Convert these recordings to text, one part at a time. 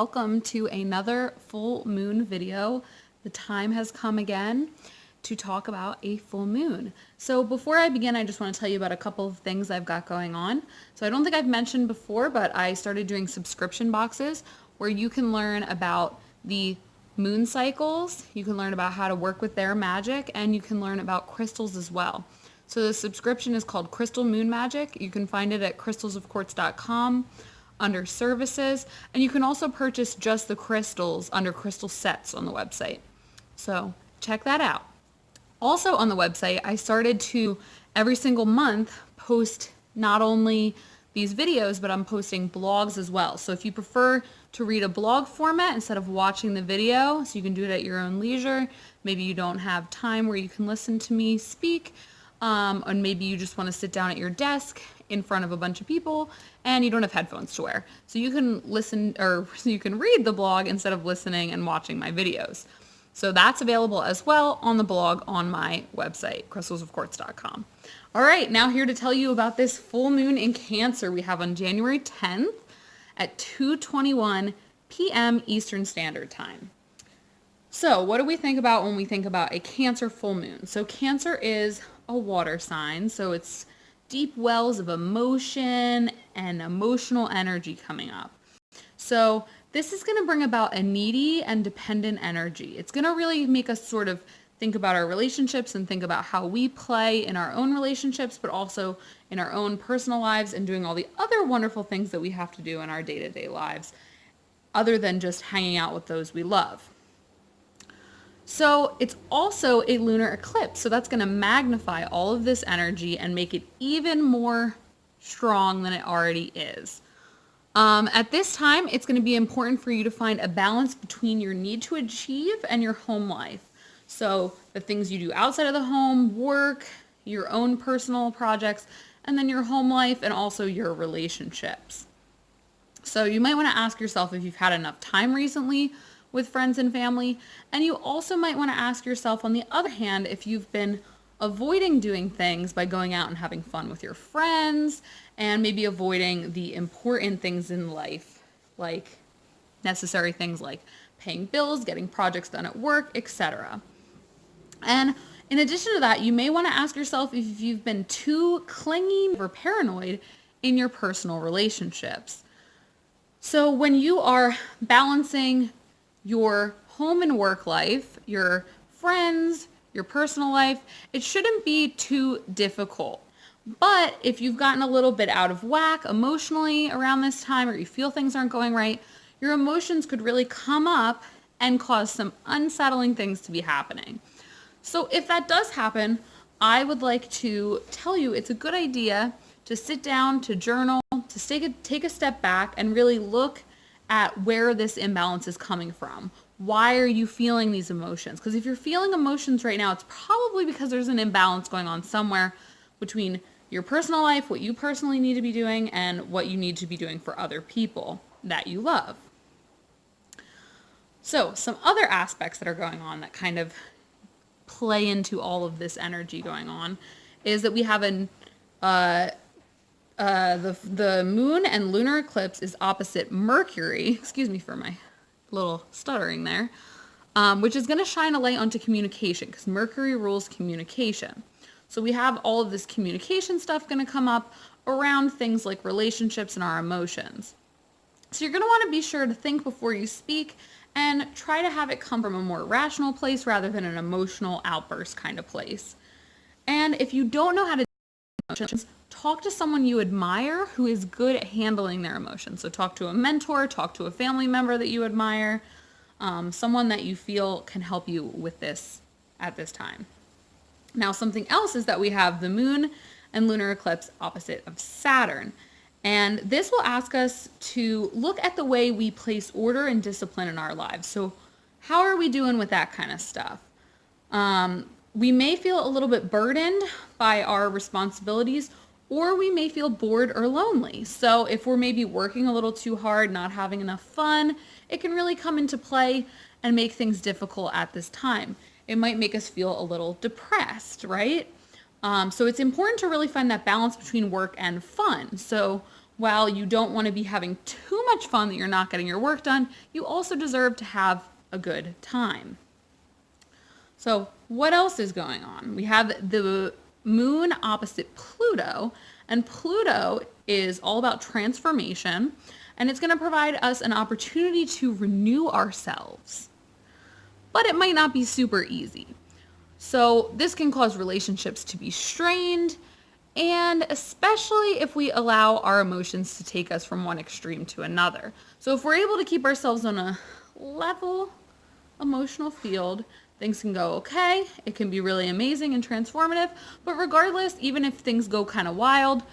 welcome to another full moon video. The time has come again to talk about a full moon. So before I begin, I just want to tell you about a couple of things I've got going on. So I don't think I've mentioned before, but I started doing subscription boxes where you can learn about the moon cycles, you can learn about how to work with their magic, and you can learn about crystals as well. So the subscription is called Crystal Moon Magic. You can find it at crystalsofquartz.com under services, and you can also purchase just the crystals under crystal sets on the website. So check that out. Also on the website, I started to every single month post not only these videos, but I'm posting blogs as well. So if you prefer to read a blog format instead of watching the video, so you can do it at your own leisure, maybe you don't have time where you can listen to me speak, and maybe you just want to sit down at your desk in front of a bunch of people and you don't have headphones to wear. So you can listen, or you can read the blog instead of listening and watching my videos. So that's available as well on the blog on my website, crystalsofquartz.com. All right, now here to tell you about this full moon in Cancer we have on January 10th at 2:21 p.m. Eastern Standard Time. So what do we think about when we think about a Cancer full moon? So Cancer is a water sign, so it's deep wells of emotion and emotional energy coming up. So this is going to bring about a needy and dependent energy. It's going to really make us sort of think about our relationships and think about how we play in our own relationships, but also in our own personal lives and doing all the other wonderful things that we have to do in our day-to-day lives, other than just hanging out with those we love. So it's also a lunar eclipse, so that's going to magnify all of this energy and make it even more strong than it already is. At this time, it's going to be important for you to find a balance between your need to achieve and your home life. So the things you do outside of the home, work, your own personal projects, and then your home life and also your relationships. So you might want to ask yourself if you've had enough time recently with friends and family, and you also might want to ask yourself, on the other hand, if you've been avoiding doing things by going out and having fun with your friends and maybe avoiding the important things in life, like necessary things like paying bills, getting projects done at work, etc. And in addition to that, you may want to ask yourself if you've been too clingy or paranoid in your personal relationships. So when you are balancing your home and work life, your friends, your personal life, it shouldn't be too difficult. But if you've gotten a little bit out of whack emotionally around this time, or you feel things aren't going right, your emotions could really come up and cause some unsettling things to be happening. So if that does happen, I would like to tell you it's a good idea to sit down, to journal, to take a step back and really look at where this imbalance is coming from. Why are you feeling these emotions? Because if you're feeling emotions right now, it's probably because there's an imbalance going on somewhere between your personal life, what you personally need to be doing, and what you need to be doing for other people that you love. So some other aspects that are going on that kind of play into all of this energy going on is that we have the moon and lunar eclipse is opposite Mercury, excuse me for my little stuttering there, which is going to shine a light onto communication because Mercury rules communication. So we have all of this communication stuff going to come up around things like relationships and our emotions. So you're going to want to be sure to think before you speak and try to have it come from a more rational place rather than an emotional outburst kind of place. And if you don't know how to emotions, talk to someone you admire who is good at handling their emotions. So talk to a mentor, talk to a family member that you admire, someone that you feel can help you with this at this time. Now, something else is that we have the moon and lunar eclipse opposite of Saturn. And this will ask us to look at the way we place order and discipline in our lives. So how are we doing with that kind of stuff? We may feel a little bit burdened by our responsibilities, or we may feel bored or lonely. So if we're maybe working a little too hard, not having enough fun, it can really come into play and make things difficult at this time. It might make us feel a little depressed, right? So it's important to really find that balance between work and fun. So while you don't want to be having too much fun that you're not getting your work done, you also deserve to have a good time. So what else is going on? We have the moon opposite Pluto, and Pluto is all about transformation, and it's going to provide us an opportunity to renew ourselves. But it might not be super easy. So this can cause relationships to be strained, and especially if we allow our emotions to take us from one extreme to another. So if we're able to keep ourselves on a level emotional field, things can go okay. It can be really amazing and transformative, but regardless, even if things go kind of wild,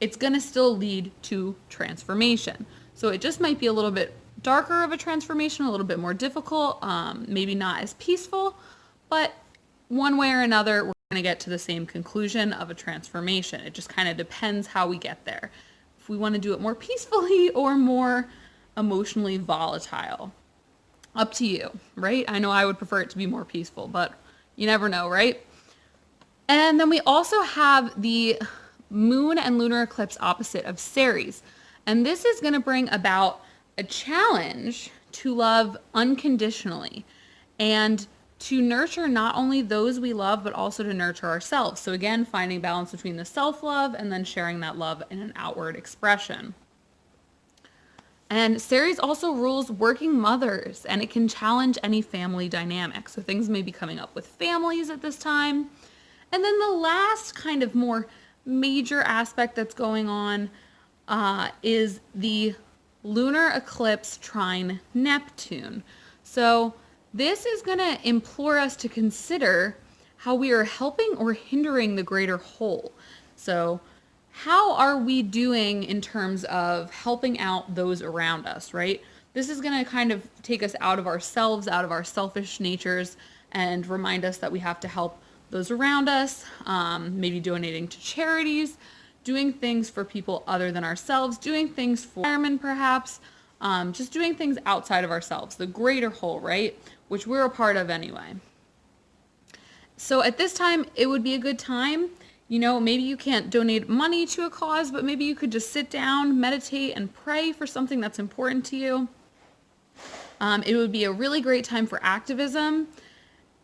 it's going to still lead to transformation. So it just might be a little bit darker of a transformation, a little bit more difficult, maybe not as peaceful, but one way or another, we're going to get to the same conclusion of a transformation. It just kind of depends how we get there. If we want to do it more peacefully or more emotionally volatile. Up to you, right? I know I would prefer it to be more peaceful, but you never know, right? And then we also have the moon and lunar eclipse opposite of Ceres. And this is going to bring about a challenge to love unconditionally and to nurture not only those we love, but also to nurture ourselves. So again, finding balance between the self-love and then sharing that love in an outward expression. And Ceres also rules working mothers, and it can challenge any family dynamic. So things may be coming up with families at this time. And then the last kind of more major aspect that's going on is the lunar eclipse trine Neptune. So this is going to implore us to consider how we are helping or hindering the greater whole. So how are we doing in terms of helping out those around us, right? This is going to kind of take us out of ourselves, out of our selfish natures, and remind us that we have to help those around us, maybe donating to charities, doing things for people other than ourselves, doing things for firemen perhaps, just doing things outside of ourselves, the greater whole, right? Which we're a part of anyway. So at this time, it would be a good time. You know, maybe you can't donate money to a cause, but maybe you could just sit down, meditate, and pray for something that's important to you. It would be a really great time for activism,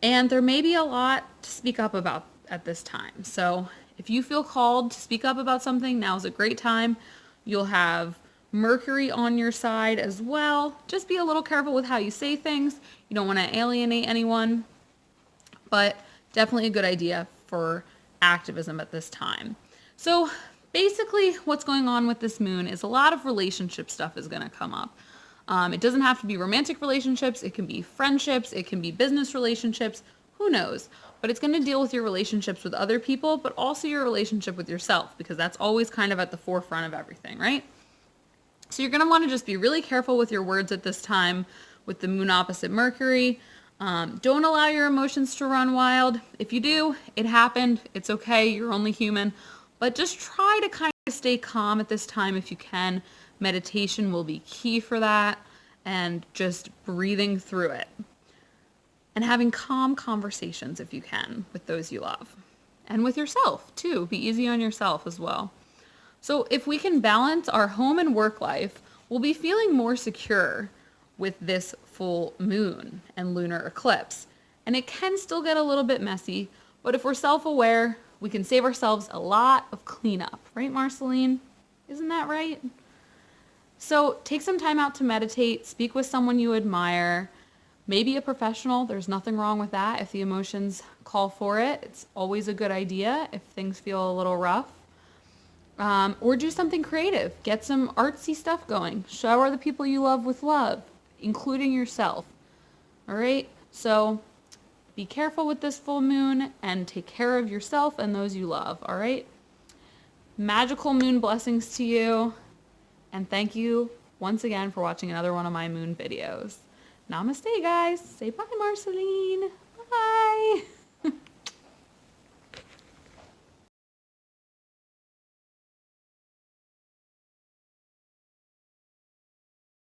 and there may be a lot to speak up about at this time. So if you feel called to speak up about something, now's a great time. You'll have Mercury on your side as well. Just be a little careful with how you say things. You don't want to alienate anyone, but definitely a good idea for activism at this time. So basically what's going on with this moon is a lot of relationship stuff is going to come up. It doesn't have to be romantic relationships. It can be friendships. It can be business relationships. Who knows? But it's going to deal with your relationships with other people, but also your relationship with yourself, because that's always kind of at the forefront of everything, right? So you're going to want to just be really careful with your words at this time with the moon opposite Mercury. Don't allow your emotions to run wild. If you do, it happened. It's okay. You're only human. But just try to kind of stay calm at this time if you can. Meditation will be key for that, and just breathing through it. And having calm conversations if you can with those you love. And with yourself too. Be easy on yourself as well. So if we can balance our home and work life, we'll be feeling more secure with this full moon and lunar eclipse. And it can still get a little bit messy, but if we're self-aware, we can save ourselves a lot of cleanup. Right, Marceline? Isn't that right? So take some time out to meditate, speak with someone you admire, maybe a professional. There's nothing wrong with that. If the emotions call for it, it's always a good idea if things feel a little rough. Or do something creative. Get some artsy stuff going. Shower the people you love with love, including yourself. All right? So be careful with this full moon and take care of yourself and those you love. All right? Magical moon blessings to you. And thank you once again for watching another one of my moon videos. Namaste, guys. Say bye, Marceline. Bye.